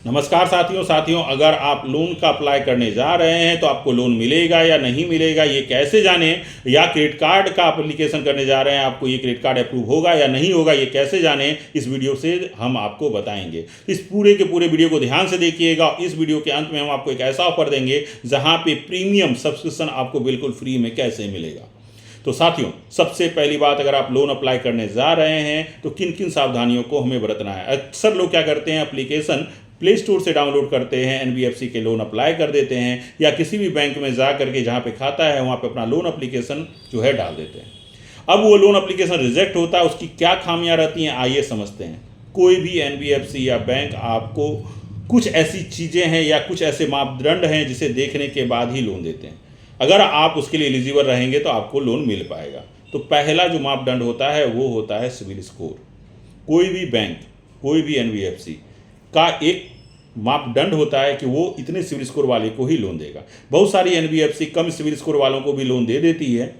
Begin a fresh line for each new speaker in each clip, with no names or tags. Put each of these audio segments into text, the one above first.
नमस्कार साथियों, अगर आप लोन का अप्लाई करने जा रहे हैं तो आपको लोन मिलेगा या नहीं मिलेगा ये कैसे जानें, या क्रेडिट कार्ड का एप्लीकेशन करने जा रहे हैं आपको ये क्रेडिट कार्ड अप्रूव होगा या नहीं होगा ये कैसे जानें, इस वीडियो से हम आपको बताएंगे। इस पूरे के पूरे वीडियो को ध्यान से देखिएगा। इस वीडियो के अंत में हम आपको एक ऐसा ऑफर देंगे जहां पे प्रीमियम सब्सक्रिप्शन आपको बिल्कुल फ्री में कैसे मिलेगा। तो साथियों, सबसे पहली बात, अगर आप लोन अप्लाई करने जा रहे हैं तो किन किन सावधानियों को हमें बरतना है। अक्सर लोग क्या करते हैं, एप्लीकेशन प्ले स्टोर से डाउनलोड करते हैं, एनबीएफसी के लोन अप्लाई कर देते हैं या किसी भी बैंक में जा करके जहाँ पे खाता है वहाँ पे अपना लोन एप्लीकेशन जो है डाल देते हैं। अब वो लोन एप्लीकेशन रिजेक्ट होता है, उसकी क्या खामियां रहती हैं आइए समझते हैं। कोई भी एनबीएफसी या बैंक आपको कुछ ऐसी चीज़ें हैं या कुछ ऐसे मापदंड हैं जिसे देखने के बाद ही लोन देते हैं। अगर आप उसके लिए एलिजिबल रहेंगे तो आपको लोन मिल पाएगा। तो पहला जो मापदंड होता है वो होता है सिविल स्कोर। कोई भी बैंक, कोई भी एनबीएफसी का एक मापदंड होता है कि वो इतने सिविल स्कोर वाले को ही लोन देगा। बहुत सारी एनबीएफसी कम सिविल स्कोर वालों को भी लोन दे देती है।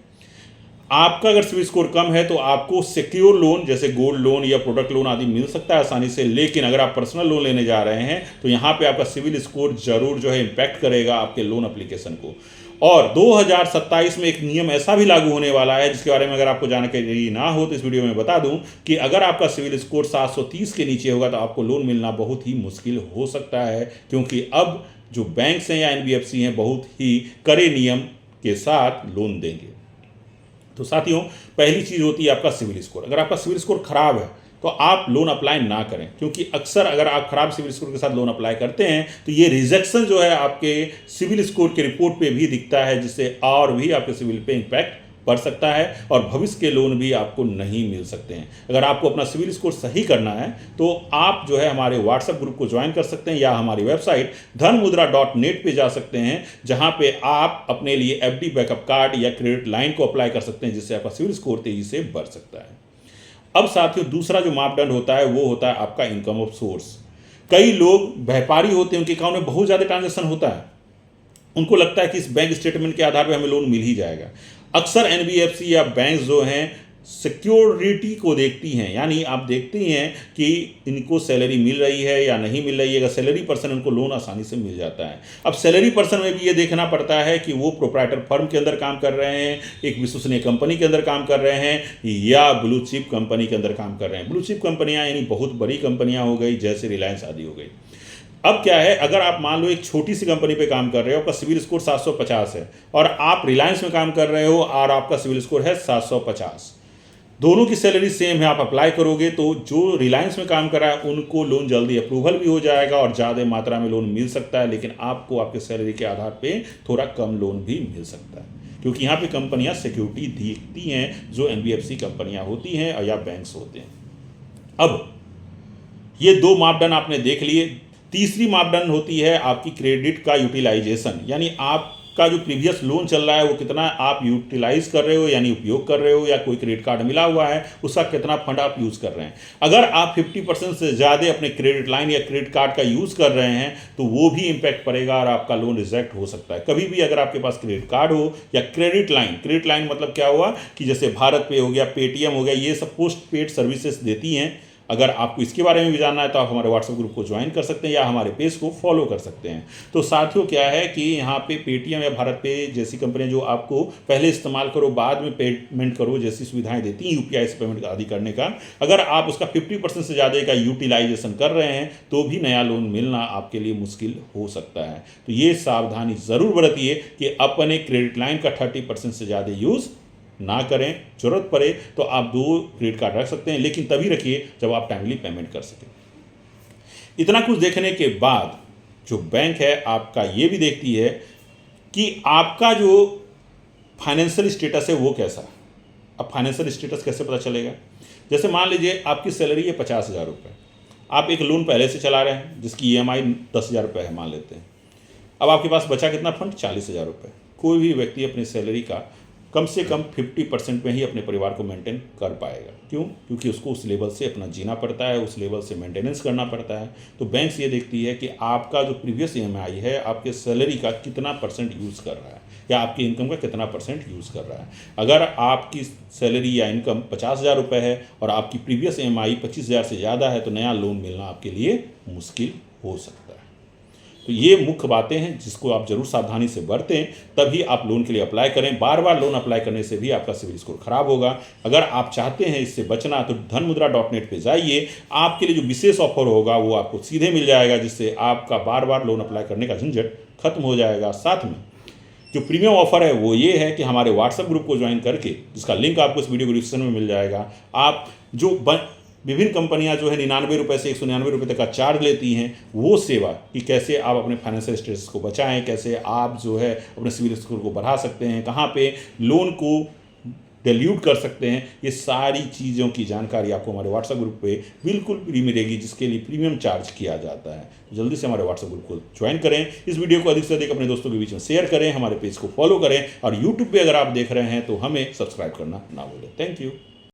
आपका अगर सिविल स्कोर कम है तो आपको सिक्योर लोन जैसे गोल्ड लोन या प्रोडक्ट लोन आदि मिल सकता है आसानी से, लेकिन अगर आप पर्सनल लोन लेने जा रहे हैं तो यहाँ पे आपका सिविल स्कोर जरूर जो है इम्पैक्ट करेगा आपके लोन एप्लीकेशन को। और 2027 में एक नियम ऐसा भी लागू होने वाला है जिसके बारे में अगर आपको जानकारी ना हो तो इस वीडियो में बता दूं कि अगर आपका सिविल स्कोर 730 के नीचे होगा तो आपको लोन मिलना बहुत ही मुश्किल हो सकता है, क्योंकि अब जो बैंक्स हैं या एनबीएफसी हैं बहुत ही कड़े नियम के साथ लोन देंगे। तो साथियों, पहली चीज़ होती है आपका सिविल स्कोर। अगर आपका सिविल स्कोर खराब है तो आप लोन अप्लाई ना करें, क्योंकि अक्सर अगर आप खराब सिविल स्कोर के साथ लोन अप्लाई करते हैं तो ये रिजेक्शन जो है आपके सिविल स्कोर के रिपोर्ट पे भी दिखता है, जिससे और भी आपके सिविल पे इम्पैक्ट पड़ सकता है और भविष्य के लोन भी आपको नहीं मिल सकते हैं। अगर आपको अपना सिविल स्कोर सही करना है तो आप जो है हमारे व्हाट्सएप ग्रुप को ज्वाइन कर सकते हैं या हमारी वेबसाइट dhanmudra.net पे जा सकते हैं, जहां पे आप अपने लिए एफडी बैकअप कार्ड या क्रेडिट लाइन को अप्लाई कर सकते हैं, जिससे आपका सिविल स्कोर तेजी से बढ़ सकता है। अब साथियों, दूसरा जो मापदंड होता है वो होता है आपका इनकम ऑफ सोर्स। कई लोग व्यापारी होते हैं, उनके अकाउंट में बहुत ज़्यादा ट्रांजैक्शन होता है, उनको लगता है कि इस बैंक स्टेटमेंट के आधार पर हमें लोन मिल ही जाएगा। अक्सर एनबीएफसी या बैंक जो हैं सिक्योरिटी को देखती हैं, यानी आप देखते हैं कि इनको सैलरी मिल रही है या नहीं मिल रही है। अगर सैलरी पर्सन उनको लोन आसानी से मिल जाता है। अब सैलरी पर्सन में भी ये देखना पड़ता है कि वो प्रोप्राइटर फर्म के अंदर काम कर रहे हैं, एक विश्वसनीय कंपनी के अंदर काम कर रहे हैं या ब्लू चिप कंपनी के अंदर काम कर रहे हैं। ब्लू चिप कंपनियाँ यानी बहुत बड़ी कंपनियाँ हो गई, जैसे रिलायंस आदि हो गई। अब क्या है, अगर आप मान लो एक छोटी सी कंपनी पे काम कर रहे हो, आपका सिविल स्कोर 750 है, और आप रिलायंस में काम कर रहे हो और आपका सिविल स्कोर है 750, दोनों की सैलरी सेम है, आप अप्लाई करोगे तो जो रिलायंस में काम कर रहा है उनको लोन जल्दी अप्रूवल भी हो जाएगा और ज़्यादा मात्रा में लोन मिल सकता है, लेकिन आपको आपके सैलरी के आधार पर थोड़ा कम लोन भी मिल सकता है, क्योंकि यहाँ पे कंपनियाँ सिक्योरिटी देखती हैं जो एनबीएफसी कंपनियाँ होती हैं या बैंक्स होते हैं। अब ये दो मापदंड आपने देख लिए। तीसरी मापदंड होती है आपकी क्रेडिट का यूटिलाइजेशन, यानी आपका जो प्रीवियस लोन चल रहा है वो कितना आप यूटिलाइज कर रहे हो, यानी उपयोग कर रहे हो, या कोई क्रेडिट कार्ड मिला हुआ है उसका कितना फंड आप यूज़ कर रहे हैं। अगर आप 50% से ज़्यादा अपने क्रेडिट लाइन या क्रेडिट कार्ड का यूज़ कर रहे हैं तो वो भी इम्पैक्ट पड़ेगा और आपका लोन रिजेक्ट हो सकता है। कभी भी अगर आपके पास क्रेडिट कार्ड हो या क्रेडिट लाइन मतलब क्या हुआ कि जैसे भारत पे हो गया, पेटीएम हो गया, ये सब पोस्ट पेड सर्विसेज देती हैं। अगर आपको इसके बारे में भी जानना है तो आप हमारे व्हाट्सएप ग्रुप को ज्वाइन कर सकते हैं या हमारे पेज को फॉलो कर सकते हैं। तो साथियों, क्या है कि यहाँ पे पेटीएम या भारत पे जैसी कंपनियां जो आपको पहले इस्तेमाल करो बाद में पेमेंट करो जैसी सुविधाएं देती हैं यूपीआई से पेमेंट आदि करने का, अगर आप उसका 50% से ज़्यादा का यूटिलाइजेशन कर रहे हैं तो भी नया लोन मिलना आपके लिए मुश्किल हो सकता है। तो ये सावधानी ज़रूर बरतिए कि अपने क्रेडिट लाइन का 30% से ज़्यादा यूज़ ना करें। जरूरत पड़े तो आप 2 क्रेडिट कार्ड रख सकते हैं, लेकिन तभी रखिए जब आप टाइमली पेमेंट कर सकें। इतना कुछ देखने के बाद जो बैंक है आपका ये भी देखती है कि आपका जो फाइनेंशियल स्टेटस है वो कैसा है। अब फाइनेंशियल स्टेटस कैसे पता चलेगा, जैसे मान लीजिए आपकी सैलरी है 50,000 रुपये, आप एक लोन पहले से चला रहे हैं जिसकी ईएमआई 10,000 रुपये है मान लेते हैं। अब आपके पास बचा कितना फंड, 40,000 रुपये। कोई भी व्यक्ति अपनी सैलरी का कम से कम 50% में ही अपने परिवार को मेंटेन कर पाएगा। क्यों? क्योंकि उसको उस लेवल से अपना जीना पड़ता है, उस लेवल से मेंटेनेंस करना पड़ता है। तो बैंक ये देखती है कि आपका जो प्रीवियस ईएमआई है आपके सैलरी का कितना परसेंट यूज़ कर रहा है या आपकी इनकम का कितना परसेंट यूज़ कर रहा है। अगर आपकी सैलरी या इनकम 50,000 रुपये है और आपकी प्रीवियस ईएमआई 25,000 से ज़्यादा है तो नया लोन मिलना आपके लिए मुश्किल हो सकता है। तो ये मुख्य बातें हैं जिसको आप जरूर सावधानी से बरतें, तभी आप लोन के लिए अप्लाई करें। बार बार लोन अप्लाई करने से भी आपका सिविल स्कोर खराब होगा। अगर आप चाहते हैं इससे बचना तो dhanmudra.net पे जाइए, आपके लिए जो विशेष ऑफर होगा वो आपको सीधे मिल जाएगा, जिससे आपका बार बार लोन अप्लाई करने का झंझट खत्म हो जाएगा। साथ में जो प्रीमियम ऑफर है वो ये है कि हमारे व्हाट्सएप ग्रुप को ज्वाइन करके, जिसका लिंक आपको इस वीडियो को डिस्क्रिप्शन में मिल जाएगा, आप जो विभिन्न कंपनियां जो है 99 रुपये से 199 रुपये तक का चार्ज लेती हैं, वो सेवा कि कैसे आप अपने फाइनेंशियल स्टेटस को बचाएं, कैसे आप जो है अपने सिविल स्कोर को बढ़ा सकते हैं, कहाँ पे लोन को डिल्यूट कर सकते हैं, ये सारी चीज़ों की जानकारी आपको हमारे व्हाट्सएप ग्रुप पे बिल्कुल फ्री मिलेगी, जिसके लिए प्रीमियम चार्ज किया जाता है। जल्दी से हमारे व्हाट्सएप ग्रुप को ज्वाइन करें। इस वीडियो को अधिक से अधिक अपने दोस्तों के बीच में शेयर करें, हमारे पेज को फॉलो करें और यूट्यूब पे अगर आप देख रहे हैं तो हमें सब्सक्राइब करना ना भूलें। Thank you.